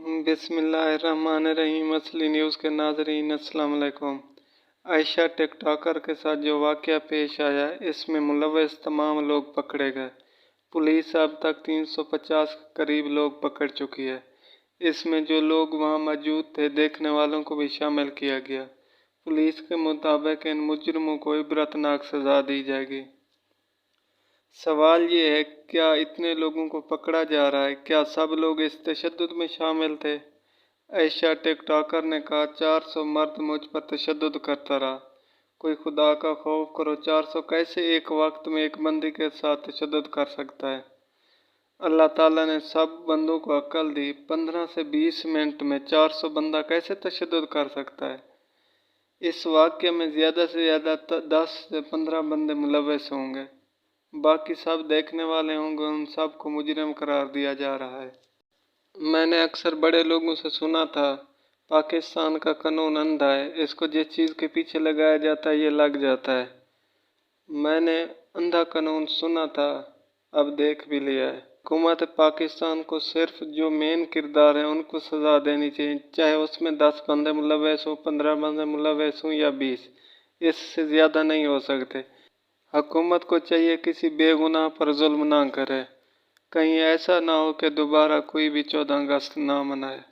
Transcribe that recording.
बिस्मिल्लाहिर्रहमानिर्रहीम। असली न्यूज़ के नाज़रीन अस्सलाम वालेकुम। आयशा टिकटॉकर के साथ जो वाक़या पेश आया, इसमें मुलव्वस तमाम लोग पकड़े गए। पुलिस अब तक 350 के करीब लोग पकड़ चुकी है। इसमें जो लोग वहां मौजूद थे, देखने वालों को भी शामिल किया गया। पुलिस के मुताबिक इन मुजरिमों को इबरतनाक सज़ा दी जाएगी। सवाल ये है, क्या इतने लोगों को पकड़ा जा रहा है, क्या सब लोग इस तशद्दुद में शामिल थे? आयशा टिकटॉकर ने कहा, 400 मर्द मुझ पर तशद्दुद करता रहा। कोई खुदा का खौफ करो, 400 कैसे एक वक्त में एक बंदी के साथ तशद्दुद कर सकता है? अल्लाह ताला ने सब बंदों को अक्ल दी। 15 से 20 मिनट में 400 बंदा कैसे तशद्दुद कर सकता है? इस वाक़ये में ज़्यादा से ज़्यादा 10 से 15 बंदे मुलव्वस होंगे, बाकी सब देखने वाले होंगे। उन सब को मुजरिम करार दिया जा रहा है। मैंने अक्सर बड़े लोगों से सुना था, पाकिस्तान का कानून अंधा है, इसको जिस चीज़ के पीछे लगाया जाता है ये लग जाता है। मैंने अंधा कानून सुना था, अब देख भी लिया है। हुकूमत पाकिस्तान को सिर्फ जो मेन किरदार हैं उनको सज़ा देनी चाहिए, चाहे उसमें 10 बंदे मुलव्वस हों, 15 बंदे मुलव्वस हों या 20, इससे ज़्यादा नहीं हो सकते। हुकूमत को चाहिए किसी बेगुनाह पर जुल्म ना करे, कहीं ऐसा ना हो कि दोबारा कोई भी 14 अगस्त ना मनाए।